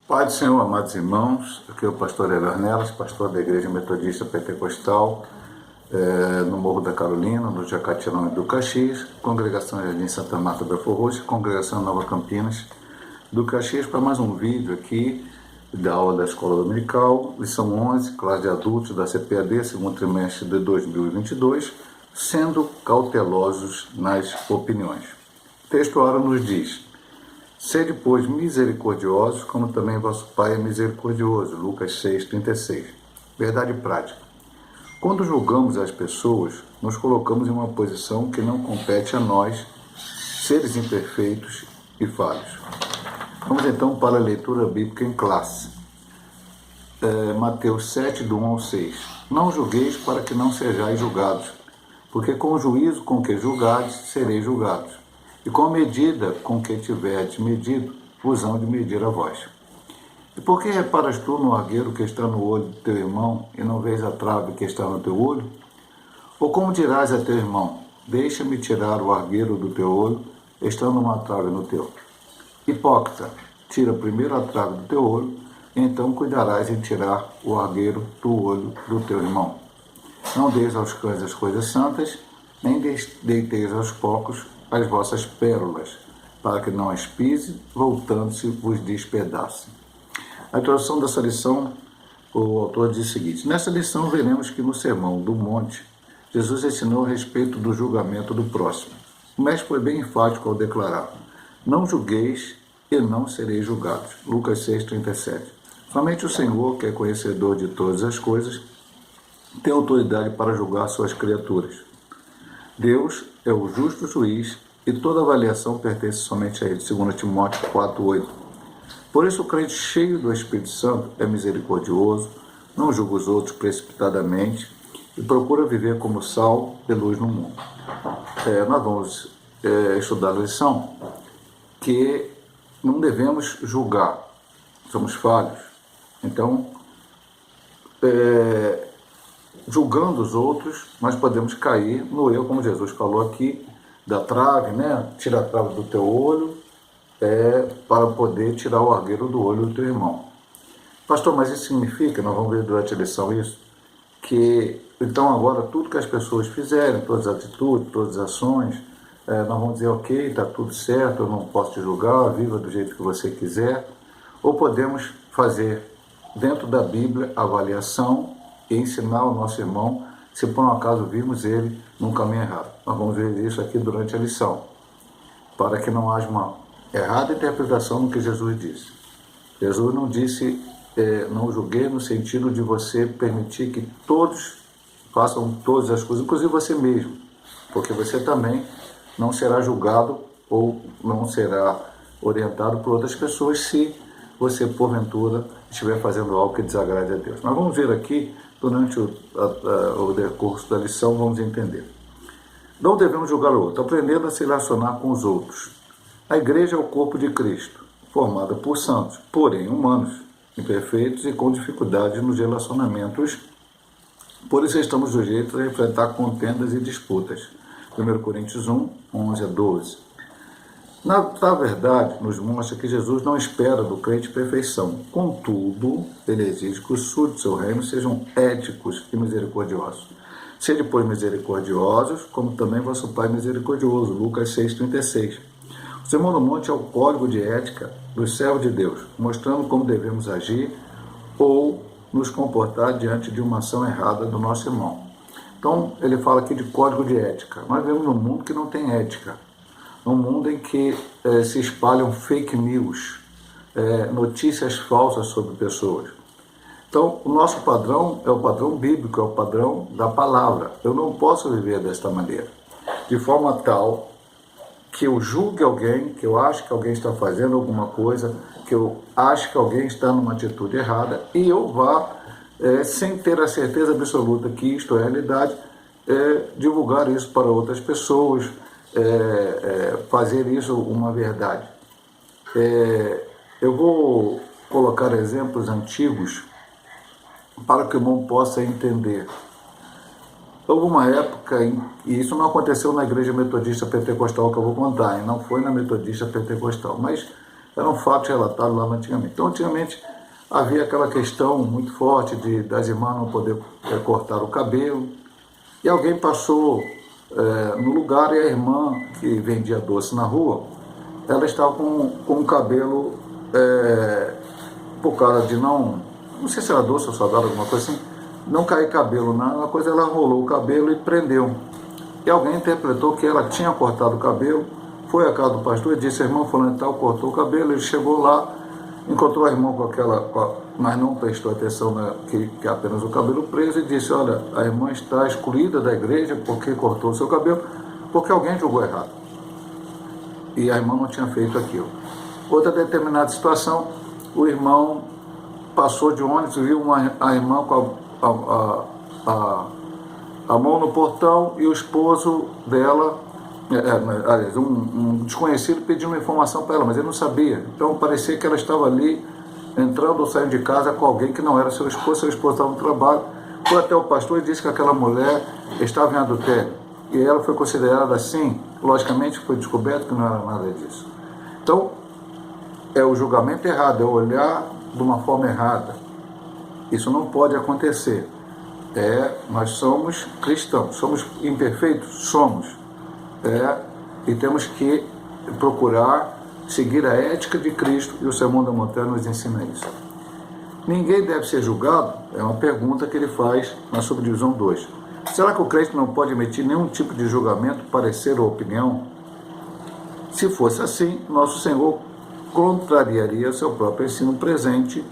Pai do Senhor, amados irmãos, aqui é o pastor Hélio Nelas, pastor da Igreja Metodista Pentecostal, no Morro da Carolina, no Jacatirão e do Caxias, Congregação Jardim Santa Marta da Forrocha, Congregação Nova Campinas do Caxias, para mais um vídeo aqui da aula da Escola Dominical, lição 11, classe de adultos da CPAD, segundo trimestre de 2022, sendo cautelosos nas opiniões. O texto ora nos diz: sede, pois, misericordiosos, como também vosso Pai é misericordioso. Lucas 6,36. Verdade prática. Quando julgamos as pessoas, nos colocamos em uma posição que não compete a nós, seres imperfeitos e falhos. Vamos então para a leitura bíblica em classe. Mateus 7, do 1 ao 6. Não julgueis para que não sejais julgados, porque com o juízo com que julgardes, sereis julgados. E com a medida com que tiverdes medido, vos hão de medir a vós. E por que reparas tu no argueiro que está no olho do teu irmão, e não vês a trave que está no teu olho? Ou como dirás a teu irmão: deixa-me tirar o argueiro do teu olho, estando uma trave no teu? Hipócrita, tira primeiro a trave do teu olho, e então cuidarás em tirar o argueiro do olho do teu irmão. Não deis aos cães as coisas santas, nem deiteis aos porcos as vossas pérolas, para que não as pise, voltando-se vos despedace. A introdução dessa lição, o autor diz o seguinte: nessa lição veremos que no Sermão do Monte, Jesus ensinou a respeito do julgamento do próximo. O mestre foi bem enfático ao declarar: não julgueis e não sereis julgados. Lucas 6,37. Somente o Senhor, que é conhecedor de todas as coisas, tem autoridade para julgar suas criaturas. Deus é o justo juiz e toda avaliação pertence somente a Ele, 2 Timóteo 4,8. Por isso o crente cheio do Espírito Santo é misericordioso, não julga os outros precipitadamente e procura viver como sal e luz no mundo. Nós vamos estudar a lição que não devemos julgar, somos falhos. Então, julgando os outros, nós podemos cair no erro, como Jesus falou aqui, da trave, né? Tira a trave do teu olho, para poder tirar o argueiro do olho do teu irmão. Pastor, mas isso significa, nós vamos ver durante a lição isso, que então agora tudo que as pessoas fizerem, todas as atitudes, todas as ações, nós vamos dizer, ok, está tudo certo, eu não posso te julgar, viva do jeito que você quiser, ou podemos fazer dentro da Bíblia a avaliação e ensinar ao nosso irmão se por um acaso vimos ele num caminho errado. Nós vamos ver isso aqui durante a lição, para que não haja uma errada interpretação do que Jesus disse. Jesus não disse, não julguei no sentido de você permitir que todos façam todas as coisas, inclusive você mesmo, porque você também não será julgado ou não será orientado por outras pessoas se você, porventura, estiver fazendo algo que desagrade a Deus. Nós vamos ver aqui, durante o decurso da lição, vamos entender. Não devemos julgar o outro, aprendendo a se relacionar com os outros. A igreja é o corpo de Cristo, formada por santos, porém humanos, imperfeitos e com dificuldades nos relacionamentos. Por isso estamos sujeitos a enfrentar contendas e disputas. 1 Coríntios 1, 11 a 12. Na verdade, nos mostra que Jesus não espera do crente perfeição. Contudo, ele exige que os súditos do seu reino sejam éticos e misericordiosos. Sede, pois, misericordiosos, como também vosso Pai é misericordioso. Lucas 6,36. O Sermão do Monte é o código de ética dos servos de Deus, mostrando como devemos agir ou nos comportar diante de uma ação errada do nosso irmão. Então, ele fala aqui de código de ética. Nós vivemos num mundo que não tem ética. Num mundo em que se espalham fake news, notícias falsas sobre pessoas. Então, o nosso padrão é o padrão bíblico, é o padrão da palavra. Eu não posso viver desta maneira, de forma tal que eu julgue alguém, que eu acho que alguém está fazendo alguma coisa, que eu acho que alguém está numa atitude errada, e eu vá, sem ter a certeza absoluta que isto é a realidade, divulgar isso para outras pessoas, fazer isso uma verdade. Eu vou colocar exemplos antigos para que o irmão possa entender. Houve uma época, e isso não aconteceu na Igreja Metodista Pentecostal que eu vou contar, e não foi na Metodista Pentecostal, mas eram fatos relatados lá antigamente. Então, antigamente, havia aquela questão muito forte das irmãs não poder cortar o cabelo, e alguém passou no lugar e a irmã que vendia doce na rua, ela estava com o cabelo, por causa de não sei se era doce ou salgado, alguma coisa assim, não cair cabelo na coisa, ela rolou o cabelo e prendeu. E alguém interpretou que ela tinha cortado o cabelo, foi à casa do pastor e disse: a irmã fulano e tal cortou o cabelo. Ele chegou lá, encontrou a irmã mas não prestou atenção que apenas o cabelo preso, e disse: olha, a irmã está excluída da igreja porque cortou o seu cabelo, porque alguém julgou errado. E a irmã não tinha feito aquilo. Outra determinada situação, o irmão passou de ônibus, viu a irmã com a mão no portão, e o esposo dela, um desconhecido, pediu uma informação para ela, mas ele não sabia. Então parecia que ela estava ali entrando ou saindo de casa com alguém que não era seu esposo estava no trabalho. Foi até o pastor e disse que aquela mulher estava em adultério, e ela foi considerada assim. Logicamente foi descoberto que não era nada disso. Então é o julgamento errado, é o olhar de uma forma errada. Isso não pode acontecer. Nós somos cristãos, somos imperfeitos? Somos. E temos que procurar seguir a ética de Cristo, e o Sermão da Montanha nos ensina isso. Ninguém deve ser julgado? É uma pergunta que ele faz na subdivisão 2. Será que o crente não pode emitir nenhum tipo de julgamento, parecer ou opinião? Se fosse assim, nosso Senhor contrariaria seu próprio ensino presente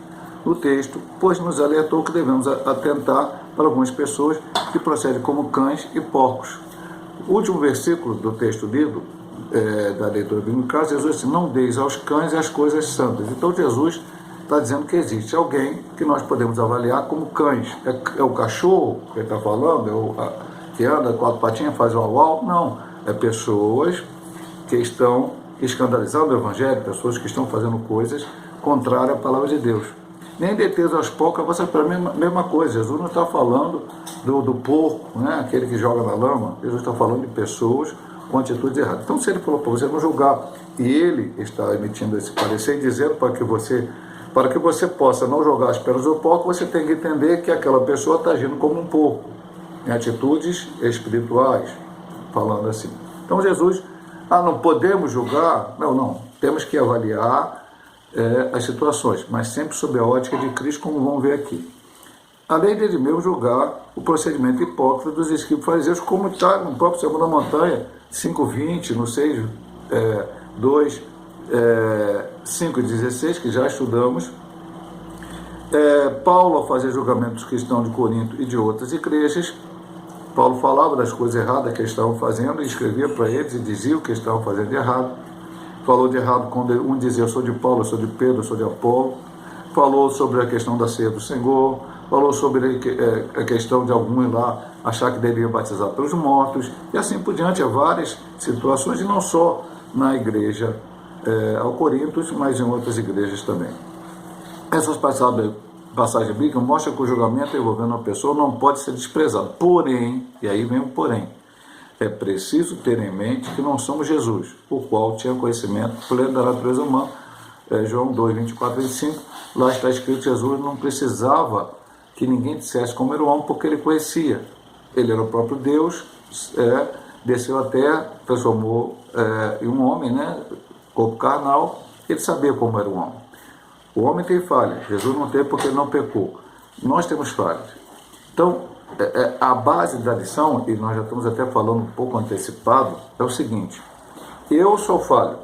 no texto, pois nos alertou que devemos atentar para algumas pessoas que procedem como cães e porcos. O último versículo do texto lido, da leitura bíblica, Jesus disse: não deis aos cães as coisas santas. Então Jesus está dizendo que existe alguém que nós podemos avaliar como cães. É o cachorro que ele está falando? Que anda quatro patinhas, faz o au-au? Não. É pessoas que estão escandalizando o Evangelho, pessoas que estão fazendo coisas contrárias à palavra de Deus. Nem deter aos porcos, você para a mesma coisa. Jesus não está falando do porco, né? Aquele que joga na lama. Jesus está falando de pessoas com atitudes erradas. Então, se ele falou para você não julgar, e ele está emitindo esse parecer, dizendo para que você possa não jogar as pedras do porco, você tem que entender que aquela pessoa está agindo como um porco, em atitudes espirituais, falando assim. Então, Jesus, não podemos julgar? Não. Temos que avaliar as situações, mas sempre sob a ótica de Cristo, como vamos ver aqui. Além de ele mesmo julgar o procedimento hipócrita dos escribas fariseus, como está no próprio Sermão da Montanha, 5:20, no 6, 2, 5:16, que já estudamos. Paulo, ao fazer julgamento dos cristãos de Corinto e de outras igrejas, Paulo falava das coisas erradas que eles estavam fazendo e escrevia para eles e dizia o que eles estavam fazendo de errado. Falou de errado quando um dizia: eu sou de Paulo, eu sou de Pedro, eu sou de Apolo. Falou sobre a questão da ceia do Senhor. Falou sobre a questão de alguns lá achar que deveriam batizar pelos mortos. E assim por diante, há várias situações, e não só na igreja ao Corinto, mas em outras igrejas também. Essas passagens bíblicas mostram que o julgamento envolvendo uma pessoa não pode ser desprezado. Porém, e aí vem o porém, é preciso ter em mente que não somos Jesus, o qual tinha conhecimento pleno da natureza humana. João 2, 24 e 25, lá está escrito que Jesus não precisava que ninguém dissesse como era o homem, porque ele conhecia. Ele era o próprio Deus, desceu à terra, transformou em um homem, né, corpo carnal, ele sabia como era o homem. O homem tem falhas, Jesus não teve porque ele não pecou. Nós temos falhas. Então, a base da lição, e nós já estamos até falando um pouco antecipado, é o seguinte: eu sou falho,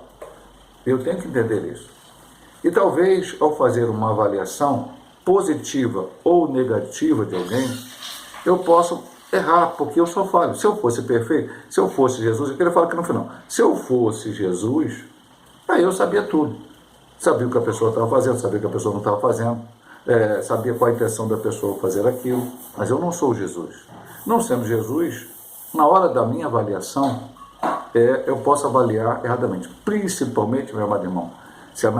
eu tenho que entender isso. E talvez, ao fazer uma avaliação positiva ou negativa de alguém, eu possa errar, porque eu sou falho. Se eu fosse perfeito, se eu fosse Jesus, eu queria falar aqui no final, se eu fosse Jesus, aí eu sabia tudo. Sabia o que a pessoa estava fazendo, sabia o que a pessoa não estava fazendo, sabia qual a intenção da pessoa fazer aquilo, mas eu não sou Jesus. Não sendo Jesus, na hora da minha avaliação, eu posso avaliar erradamente, principalmente, meu amado irmão, se a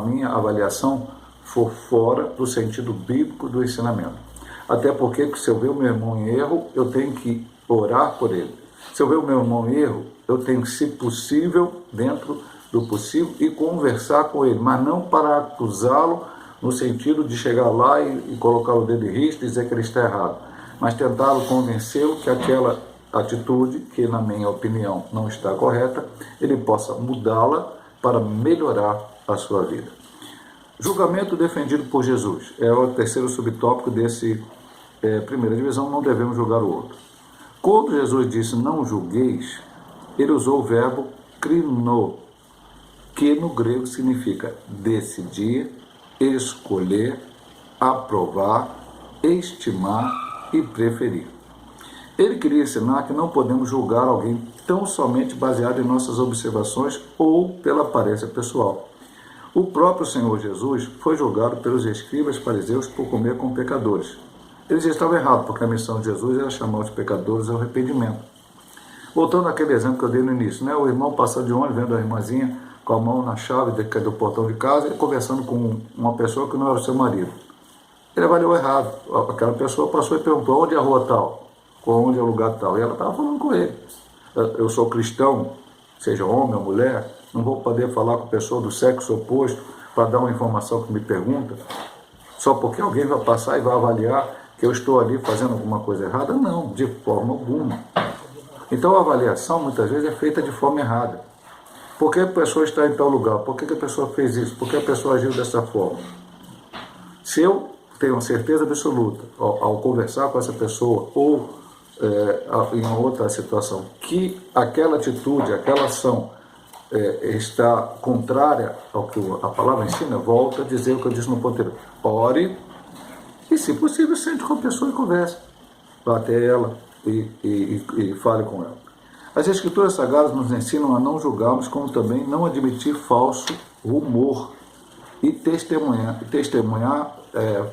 minha avaliação for fora do sentido bíblico do ensinamento. Até porque, se eu ver o meu irmão em erro, eu tenho que orar por ele. Se eu ver o meu irmão em erro, eu tenho que, se possível, dentro do possível e conversar com ele, mas não para acusá-lo no sentido de chegar lá e colocar o dedo em risco e dizer que ele está errado, mas tentá-lo convencê-lo que aquela atitude, que na minha opinião não está correta, ele possa mudá-la para melhorar a sua vida. Julgamento defendido por Jesus é o terceiro subtópico desse primeira divisão, não devemos julgar o outro. Quando Jesus disse não julgueis, ele usou o verbo krino, que no grego significa decidir, escolher, aprovar, estimar e preferir. Ele queria ensinar que não podemos julgar alguém tão somente baseado em nossas observações ou pela aparência pessoal. O próprio Senhor Jesus foi julgado pelos escribas e fariseus por comer com pecadores. Eles estavam errados, porque a missão de Jesus era chamar os pecadores ao arrependimento. Voltando àquele exemplo que eu dei no início, né? O irmão passando de ônibus, vendo a irmãzinha com a mão na chave do portão de casa e conversando com uma pessoa que não era o seu marido. Ele avaliou errado. Aquela pessoa passou e perguntou: onde é a rua tal? Onde é o lugar tal? E ela estava falando com ele. Eu sou cristão, seja homem ou mulher, não vou poder falar com pessoa do sexo oposto para dar uma informação que me pergunta, só porque alguém vai passar e vai avaliar que eu estou ali fazendo alguma coisa errada? Não, de forma alguma. Então a avaliação muitas vezes é feita de forma errada. Por que a pessoa está em tal lugar? Por que a pessoa fez isso? Por que a pessoa agiu dessa forma? Se eu tenho certeza absoluta, ao conversar com essa pessoa ou em outra situação, que aquela atitude, aquela ação está contrária ao que a palavra ensina, volta a dizer o que eu disse no ponteiro: ore e, se possível, sente com a pessoa e converse. Vá até ela e fale com ela. As Escrituras Sagradas nos ensinam a não julgarmos, como também não admitir falso rumor e testemunhar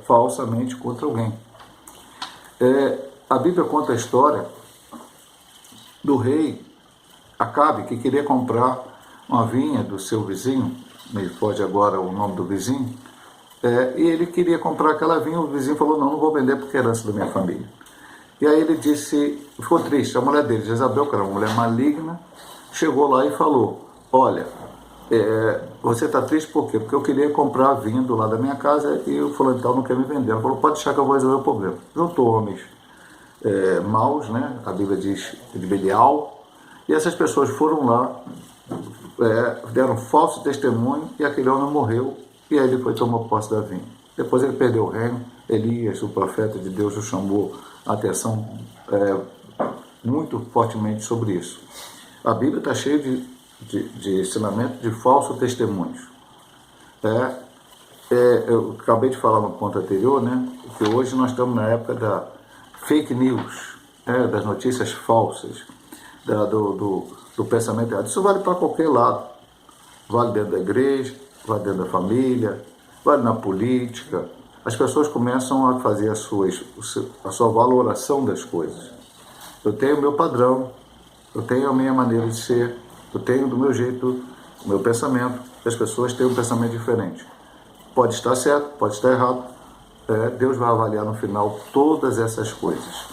falsamente contra alguém. A Bíblia conta a história do rei Acabe, que queria comprar uma vinha do seu vizinho, me foge agora o nome do vizinho, e ele queria comprar aquela vinha, o vizinho falou: não vou vender porque é herança da minha família. E aí ele disse, ficou triste, a mulher dele, Jezabel, que era uma mulher maligna, chegou lá e falou: olha, você está triste por quê? Porque eu queria comprar a vinha do lado da minha casa e o fulano tal não quer me vender. Ela falou: pode deixar que eu vou resolver o problema. Juntou homens maus, né? A Bíblia diz de Belial, e essas pessoas foram lá, deram falso testemunho e aquele homem morreu, e aí ele foi tomar posse da vinha. Depois ele perdeu o reino. Elias, o profeta de Deus, o chamou a atenção muito fortemente sobre isso. A Bíblia está cheia de ensinamento de falsos testemunhos. Eu acabei de falar no ponto anterior, né, que hoje nós estamos na época da fake news, das notícias falsas, do pensamento errado. Isso vale para qualquer lado. Vale dentro da igreja, vale dentro da família, vale na política. As pessoas começam a fazer a sua valoração das coisas. Eu tenho o meu padrão, eu tenho a minha maneira de ser, eu tenho do meu jeito, o meu pensamento. As pessoas têm um pensamento diferente. Pode estar certo, pode estar errado. Deus vai avaliar no final todas essas coisas.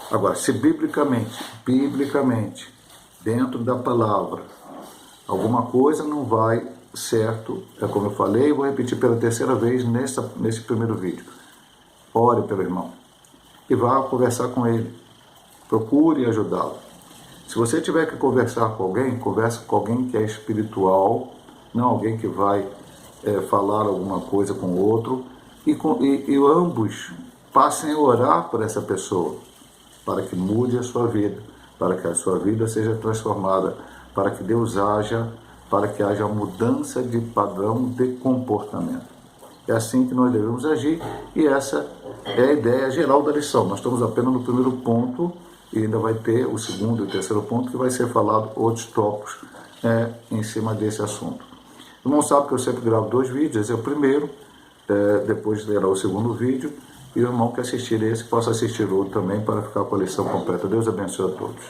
Agora, se biblicamente, dentro da palavra, alguma coisa não vai certo, como eu falei, vou repetir pela terceira vez nesse primeiro vídeo. Ore pelo irmão e vá conversar com ele. Procure ajudá-lo. Se você tiver que conversar com alguém, converse com alguém que é espiritual, não alguém que vai falar alguma coisa com o outro, e ambos passem a orar por essa pessoa, para que mude a sua vida, para que a sua vida seja transformada, para que Deus haja, para que haja mudança de padrão de comportamento. É assim que nós devemos agir, e essa é a ideia geral da lição. Nós estamos apenas no primeiro ponto, e ainda vai ter o segundo e o terceiro ponto, que vai ser falado outros tópicos em cima desse assunto. O irmão sabe que eu sempre gravo 2 vídeos, esse é o primeiro, depois terá o segundo vídeo, e o irmão que assistir esse possa assistir outro também para ficar com a lição completa. Deus abençoe a todos.